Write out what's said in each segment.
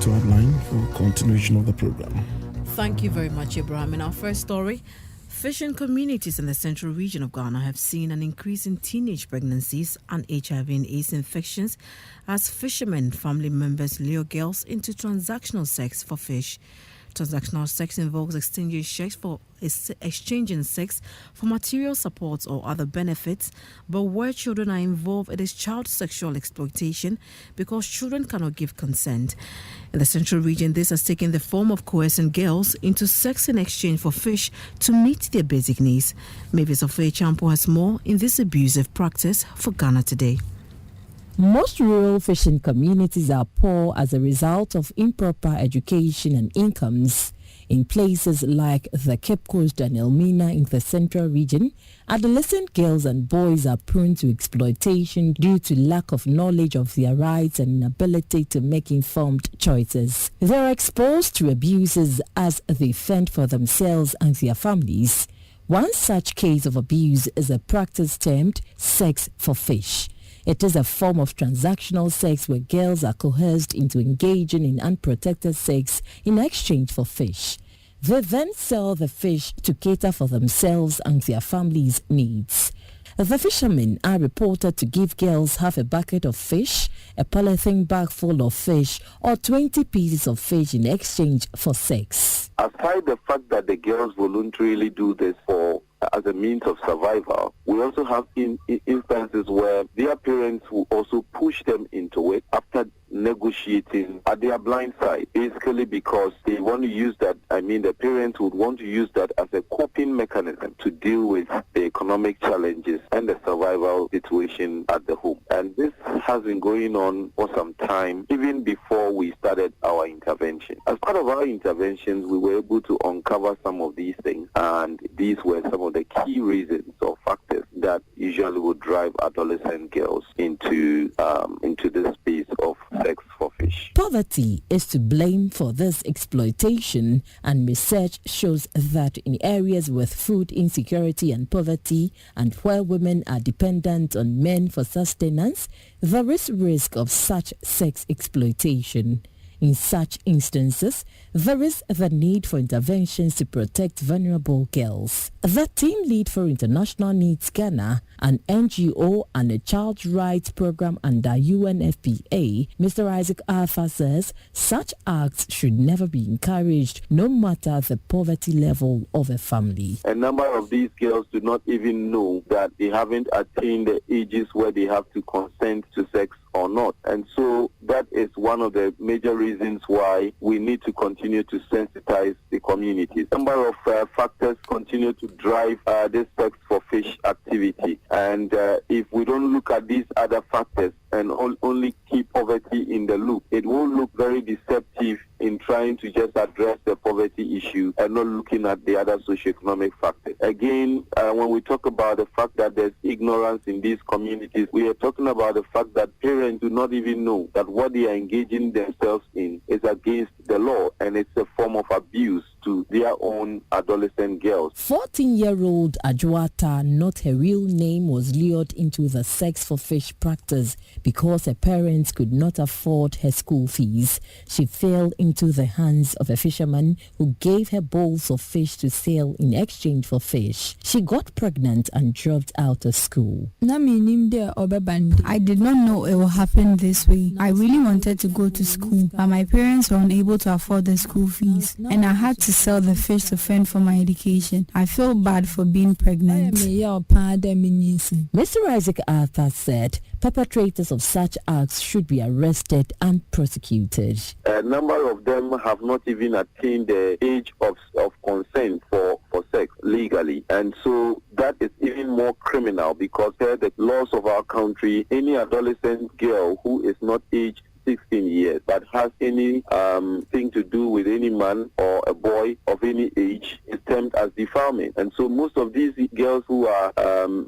to our line for continuation of the program. Thank you very much, Abraham. In our first story, fishing communities in the central region of Ghana have seen an increase in teenage pregnancies and HIV and AIDS infections as fishermen family members lure girls into transactional sex for fish. Transactional sex involves exchanging sex for material support or other benefits, but where children are involved, it is child sexual exploitation because children cannot give consent. In the central region, this has taken the form of coercing girls into sex in exchange for fish to meet their basic needs. Mavis Ofei Champo has more in this abusive practice for Ghana Today. Most rural fishing communities are poor as a result of improper education and incomes. In places like the Cape Coast and Elmina in the central region, adolescent girls and boys are prone to exploitation due to lack of knowledge of their rights and inability to make informed choices. They are exposed to abuses as they fend for themselves and their families. One such case of abuse is a practice termed sex for fish. It is a form of transactional sex where girls are coerced into engaging in unprotected sex in exchange for fish. They then sell the fish to cater for themselves and their families' needs. The fishermen are reported to give girls half a bucket of fish, a polythene bag full of fish, or 20 pieces of fish in exchange for sex. Aside the fact that the girls voluntarily do this as a means of survival, we also have instances where their parents will also push them into it after negotiating at their blind side, basically because they want to use that, the parents would want to use that as a coping mechanism to deal with the economic challenges and the survival situation at the home. And this has been going on for some time, even before we started our intervention. As part of our interventions, we were able to uncover some of these things, and these were some of the key reasons or factors that usually would drive adolescent girls into this space of sex for fish. Poverty is to blame for this exploitation, and research shows that in areas with food insecurity and poverty, and where women are dependent on men for sustenance, there is risk of such sex exploitation. In such instances, there is the need for interventions to protect vulnerable girls. The team lead for International Needs Ghana, an NGO and a child rights program under UNFPA, Mr. Isaac Arthur says such acts should never be encouraged, no matter the poverty level of a family. A number of these girls do not even know that they haven't attained the ages where they have to consent to sex or not. And so that is one of the major reasons why we need to continue to sensitize the communities. A number of factors continue to drive this sex for fish activity. And if we don't look at these other factors and only keep poverty in the loop, it will look very deceptive in trying to just address the poverty issue and not looking at the other socioeconomic factors. Again, when we talk about the fact that there's ignorance in these communities, we are talking about the fact that parents do not even know that what they are engaging themselves in is against the law, and it's a form of abuse to their own adolescent girls. 14-year-old Ajuata, not her real name, was lured into the sex for fish practice because her parents could not afford her school fees. She fell into the hands of a fisherman who gave her bowls of fish to sell in exchange for fish. She got pregnant and dropped out of school. I did not know it would happen this way. I really wanted to go to school, but my parents were unable to afford the school fees, and I had to sell the fish to fend for my education. I feel bad for being pregnant. Mr. Isaac Arthur said perpetrators of such acts should be arrested and prosecuted. A number of them have not even attained the age of consent for sex legally, and so that is even more criminal because per the laws of our country, any adolescent girl who is not aged 16 years but has any thing to do with any man or a boy of any age is termed as defilement. And so most of these girls who are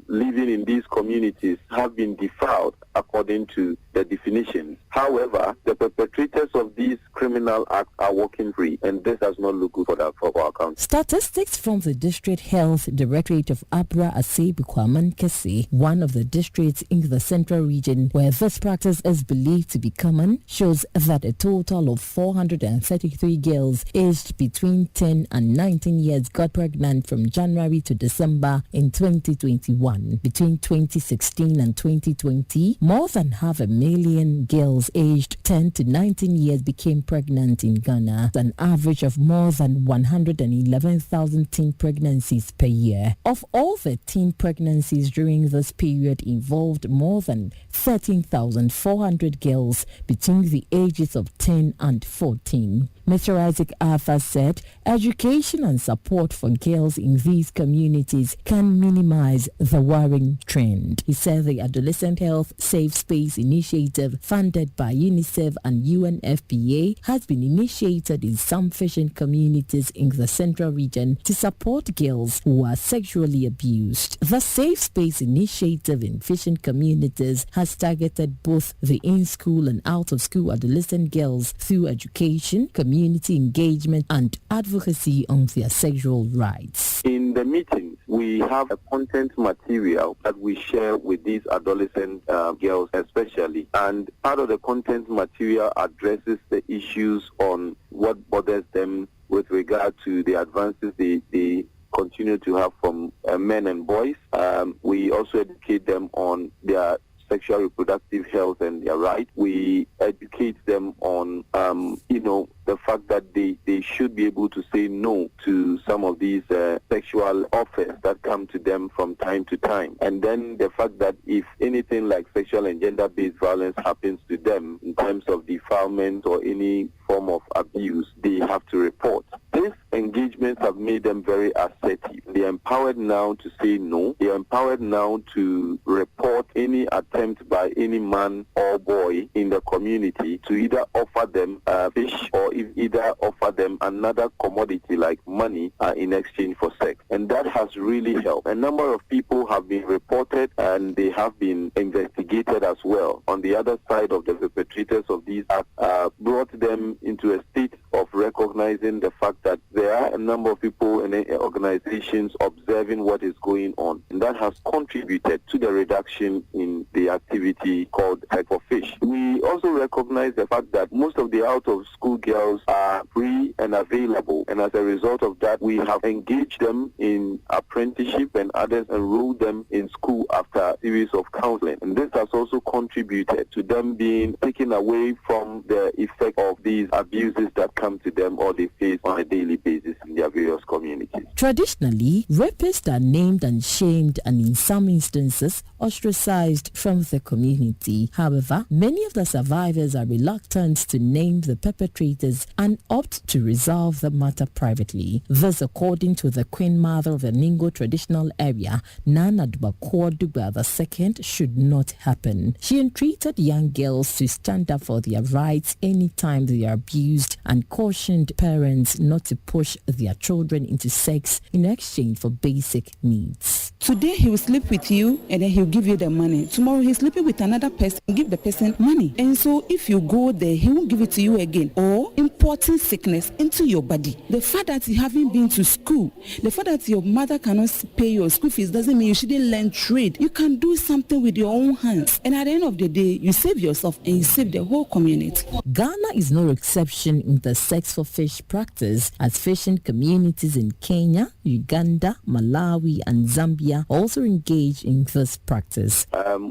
living in these communities have been defiled according to the definitions. However, the perpetrators of these criminal acts are walking free, and this does not look good for our country. Statistics from the District Health Directorate of Abra Asebu Kwaman Kese, one of the districts in the central region where this practice is believed to be common, 2021 shows that a total of 433 girls aged between 10 and 19 years got pregnant from January to December in 2021. Between 2016 and 2020, more than 500,000 girls aged 10 to 19 years became pregnant in Ghana, an average of more than 111,000 teen pregnancies per year. Of all the teen pregnancies during this period involved more than 13,400 girls between the ages of 10 and 14. Mr. Isaac Arthur said education and support for girls in these communities can minimize the worrying trend. He said the Adolescent Health Safe Space Initiative, funded by UNICEF and UNFPA, has been initiated in some fishing communities in the central region to support girls who are sexually abused. The Safe Space Initiative in fishing communities has targeted both the in-school and out-of-school adolescent girls through education, community engagement, and advocacy on their sexual rights. In the meetings, we have a content material that we share with these adolescent girls especially, and part of the content material addresses the issues on what bothers them with regard to the advances they continue to have from men and boys. We also educate them on their sexual reproductive health and their rights. We educate them on, the fact that they should be able to say no to some of these sexual offers that come to them from time to time. And then the fact that if anything like sexual and gender-based violence happens to them in terms of defilement or any form of abuse, they have to report. These engagements have made them very assertive. They are empowered now to say no. They are empowered now to report any attempt by any man or boy in the community to either offer them fish or either offer them another commodity like money in exchange for sex. And that has really helped. A number of people have been reported and they have been investigated as well. On the other side of the perpetrators of these acts, brought them into a state of recognizing the fact that there are a number of people and organizations observing what is going on. And that has contributed to the reduction in the activity called Sex for Fish. We also recognize the fact that most of the out-of-school girls are free and available. And as a result of that, we have engaged them in apprenticeship and others enrolled them in school after a series of counseling. And this has also contributed to them being taken away from the effect of these abuses that come to them or they face on a daily basis in their various communities. Traditionally, rapists are named and shamed and in some instances ostracized from the community. However, many of the survivors are reluctant to name the perpetrators and opt to resolve the matter privately. This according to the Queen Mother of the Ningo traditional area, Nana Dubakwa Duba II, should not happen. She entreated young girls to stand up for their rights anytime they are abused and cautioned parents not to push their children into sex in exchange for basic needs. Today he will sleep with you and then he'll give you the money. Tomorrow he's sleeping with another person and give the person money. And so if you go there, he won't give it to you again. Or importing sickness into your body. The fact that you haven't been to school, the fact that your mother cannot pay your school fees doesn't mean you shouldn't learn trade. You can do something with your own hands. And at the end of the day, you save yourself and you save the whole community. Ghana is no exception in the sex for fish practice, as fishing communities in Kenya, Uganda, Malawi, and Zambia also engage in this practice.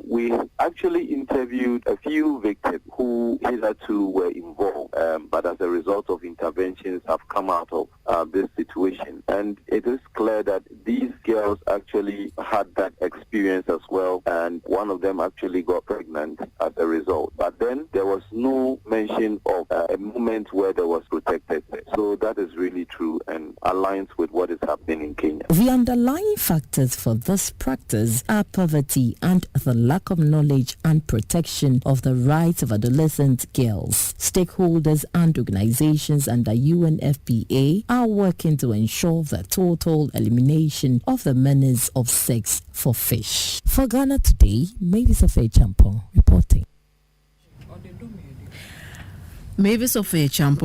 We actually interviewed a few victims who hitherto were involved, but as a result of interventions have come out of this situation. And it is clear that these girls actually had that experience as well, and one of them actually got pregnant as a result. But then there was no mention of a moment where there was protected sex. So that is really true and aligns with what is happening in Kenya. The underlying factors for this practice are poverty and the lack of knowledge and protection of the rights of adolescent girls. Stakeholders and organizations under UNFPA are working to ensure the total elimination of the menace of sex for fish. For Ghana Today, Mavis of Champon reporting. Mavis of Champo